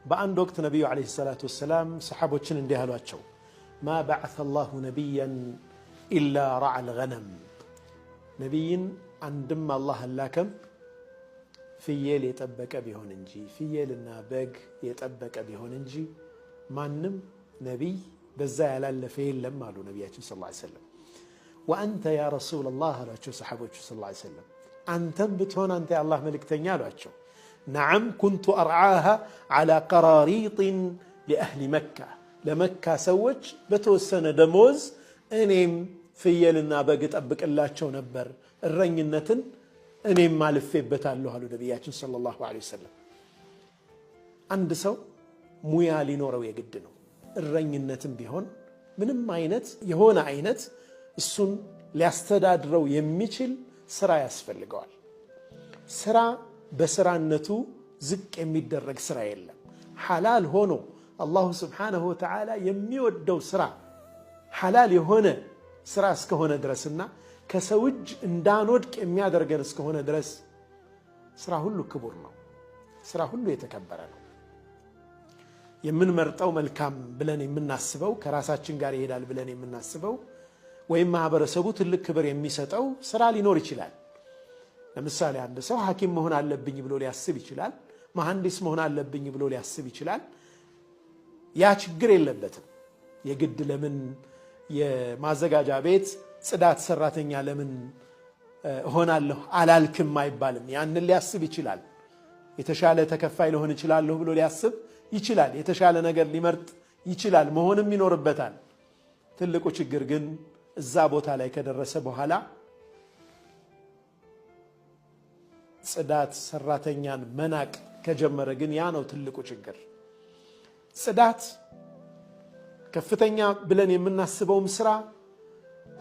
በአንድ ወቅት ነብዩ አለይሂ ሰላቱ ወሰለም ሰሃቦችን እንዲህ አሏቸው ما بعث الله نبيا إلا رعى الغنم ነብይን አንድም አላህ አላከም ፍየል የጠበቀ ቢሆን እንጂ ፍየልና በግ የጠበቀ ቢሆን እንጂ ማንም ነብይ በዛ ያላለፈ የለም አሉ ነብያችን ሰለላሁ ዐለይሂ ወሰለም وأنت يا رسول الله አሏቸው ሰሃቦቹ ሰለላሁ ዐለይሂ ወሰለም አንተም ብትሆን አንተ የአላህ መልእክተኛ አሏቸው نعم كنت أرعاها على قراريط لأهل مكة لمكة سوج بتوسن دموز أنيم ፍየልና በግ ጠብቅላቸው ነበር እረኝነትን እኔም ማልፌበታለሁ አሉ ነብያችን ሰለላሁ ዐለይሂ ወሰለም አንድ ሰው ሙያ ሊኖረው የግድ ነው እረኝነትም ቢሆን ምንም አይነት የሆነ አይነት እሱን ሊያስተዳድረው የሚችል ስራ ያስፈልገዋል ስራ በስራነቱ ዝቅ የሚደረግ ስራ የለም ሐላል ሆኖ አላህ Subhanahu Wa Ta'ala የሚወደው ስራ ሐላል የሆነ ስራ እስከሆነ ድረስና ከሰው እጅ እንዳንወድቅ የሚያደርገን እስከሆነ ድረስ ስራ ሁሉ ክቡር ነው ስራ ሁሉ የተከበረ ነው የምንመርጠው መልካም ብለን የምናስበው ከራሳችን ጋር ይሄዳል ብለን የምናስበው ወይም ማህበረሰቡ ትልቅ ክብር የሚሰጠው ስራ ሊኖር ይችላል ለምሳሌ አንድ ሰው ሐኪም መሆን አለብኝ ብሎ ሊያስብ ይችላል መሐንዲስ መሆን አለብኝ ብሎ ሊያስብ ይችላል ያ ችግር የለበትም የግድ ለምን የማዘጋጃ ቤት ጽዳት ሰራተኛ ለምን ሆናለሁ አላልክም አይባልም ያንን ሊያስብ ይችላል የተሻለ ተከፋይ ሊሆን ይችላል ብሎ ሊያስብ ይችላል የተሻለ ነገር ሊመርጥ ይችላል መሆንም ይኖርበታል ትልቁ ችግር ግን እዛ ቦታ ላይ ከደረሰ በኋላ ጽዳት ሰራተኛን መናቅ ከጀመረ ግን ያ ነው ትልቁ ችግር ጽዳት ከፍተኛ ብለን የምናስበውም ስራ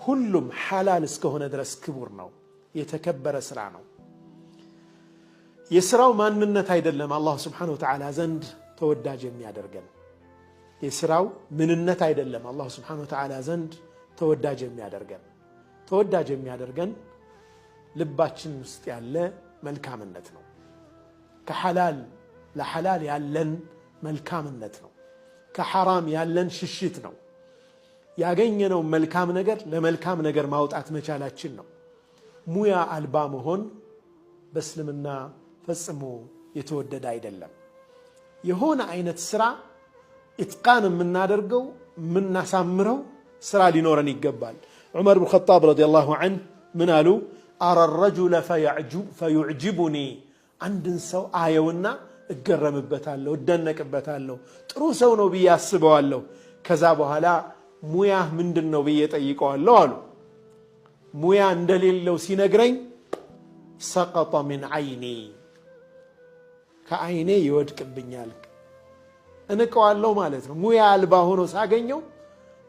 ሁሉም ሐላል እስከሆነ ድረስ ክቡር ነው የተከበረ ስራ ነው የስራው ማንነት አይደለም አላህ Subhanahu Wa Ta'ala ዘንድ ተወዳጅ የሚያደርገን የስራው ምንነት አይደለም አላህ Subhanahu Wa Ta'ala ዘንድ ተወዳጅ የሚያደርገን ልባችን ውስጥ ያለ መልካምነት ነው ከሐላል ለሐላል ያለን መልካምነት ነው ከሐራም ያለን ሽሽት ነው ያገኘነው መልካም ነገር ለመልካም ነገር ማውጣት መቻላችን ነው ሙያ አልባ መሆን በእስልምና ፈጽሞ የተወደደ አይደለም የሆነ አይነት ስራ ኢትቃን የምናደርገው የምናሳምረው ስራ ሊኖረን ይገባል ዑመር ኢብኑ ኸጣብ ረዲየላሁ ዐንሁ ምን አሉ أرى الرجل فيعجبني عندن سو آيونا እገረምበታለሁ እደነቅበታለሁ ጥሩ ሰው ነው ብዬ አስበዋለሁ ከዛ በኋላ ሙያህ ምንድነው ብዬ ጠይቀዋለሁ አሉ ሙያ እንደሌለው ሲነግረኝ سقط من عيني ከአይኔ ይወድቅብኛል እንቀዋለሁ ማለት ነው ሙያ አልባ ሆኖ ሳገኘው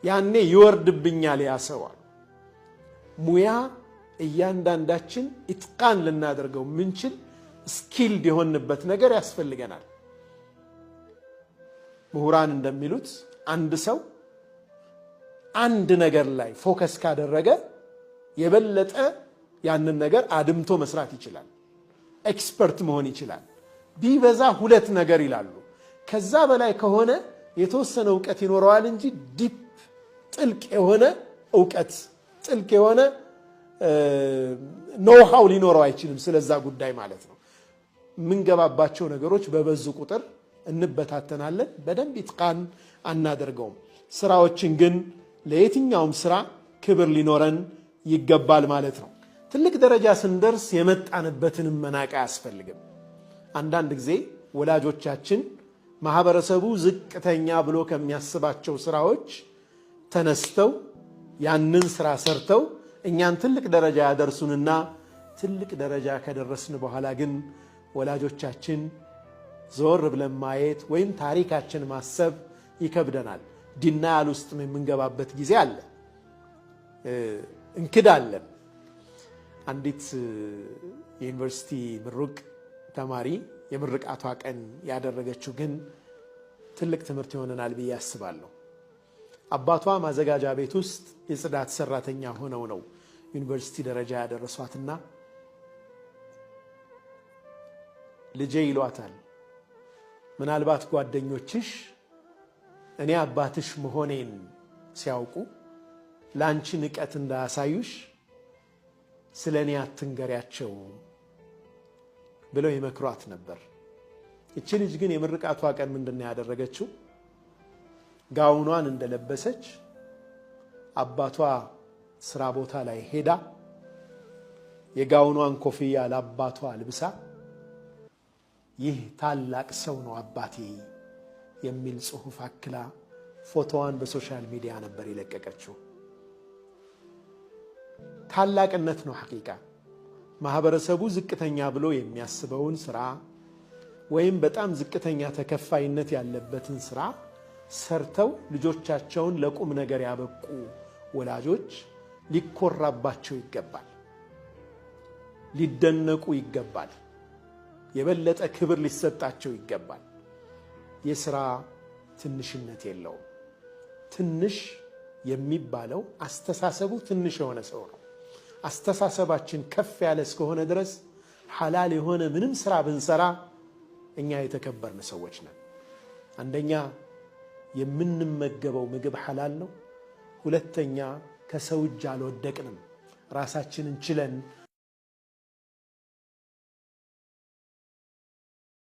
ያኔ ይወርድብኛል ያሰዋል ሙያ እያንዳንዳችን ኢትቃን ልናደርገው ምንችል ስኪልድ የሆነበት ነገር ያስፈልገናል ምሁራን እንደሚሉት አንድ ሰው አንድ ነገር ላይ ፎከስ ካደረገ የበለጠ ያንን ነገር አድምቶ መስራት ይችላል ኤክስፐርት መሆን ይችላል ቢበዛ ሁለት ነገር ይላሉ ከዛ በላይ ከሆነ የተወሰነ ዕውቀት ይኖረዋል እንጂ ዲፕ ጥልቅ የሆነ ዕውቀት ጥልቅ የሆነ ኖው ሊኖረው አይችልም ስለዛ ጉዳይ ማለት ነው ምንገባባቸው ነገሮች በበዙ ቁጥር እንበታተናለን በደንብ ኢትቃን አናደርገውም ስራዎችን ግን ለየትኛውም ስራ ክብር ሊኖረን ይገባል ማለት ነው ትልቅ ደረጃ ስንደርስ የመጣንበትን መናቅ ያስፈልግም አንዳንድ ጊዜ ወላጆቻችን ማህበረሰቡ ዝቅተኛ ብሎ ከሚያስባቸው ስራዎች ተነስተው ያንን ስራ ሰርተው እኛን ትልቅ ደረጃ ያደርሱንና ትልቅ ደረጃ ከደረስን በኋላ ግን ወላጆቻችን ዞር ብለን ማየት ወይም ታሪካችን ማሰብ ይከብደናል ዲናል ውስጥ የምንገባበት ጊዜ አለ እንክዳለን አንዲት ዩኒቨርሲቲ ምሩቅ ተማሪ የምርቃቷ ቀን ያደረገችው ግን ትልቅ ትምህርት ይሆነናል ብዬ አስባለሁ አባቷ ማዘጋጃ ቤት ውስጥ የጽዳት ሰራተኛ ሆነው ነው ዩኒቨርሲቲ ደረጃ ያደረሷትና ልጄ ይሏታል ምናልባት ጓደኞችሽ እኔ አባትሽ መሆኔን ሲያውቁ ላንቺ ንቀት እንዳያሳዩሽ ስለኔ አትንገሪያቸው ብለው ይመክሯት ነበር። እቺ ልጅ ግን የምርቃቷ ቀን ምንድነው ያደረገችው? ጋውኗን እንደለበሰች አባቷ ስራ ቦታ ላይ ሄዳ የጋውኗን ኮፍያ ለአባቷ ልብሳ ይህ ታላቅ ሰው ነው አባቴ የሚል ጽሑፍ አክላ ፎቶዋን በሶሻል ሚዲያ ነበር የለቀቀችው። ታላቅነት ነው ሐቂቃ። ማህበረሰቡ ዝቅተኛ ብሎ የሚያስበውን ስራ ወይም በጣም ዝቅተኛ ተከፋይነት ያለበትን ስራ ሰርተው ልጆቻቸውን ለቁም ነገር ያበቁ ወላጆች ሊኮራባቸው ይገባል፣ ሊደነቁ ይገባል፣ የበለጠ ክብር ሊሰጣቸው ይገባል። የሥራ ትንሽነት የለውም። ትንሽ የሚባለው አስተሳሰቡ ትንሽ የሆነ ሰው ነው። አስተሳሰባችን ከፍ ያለ እስከሆነ ድረስ ሐላል የሆነ ምንም ስራ ብንሰራ እኛ የተከበርን ሰዎች ነን። አንደኛ የምንመገበው ምግብ ሐላል ነው። ሁለተኛ ከሰው እጅ አልወደቅንም። ራሳችንን ችለን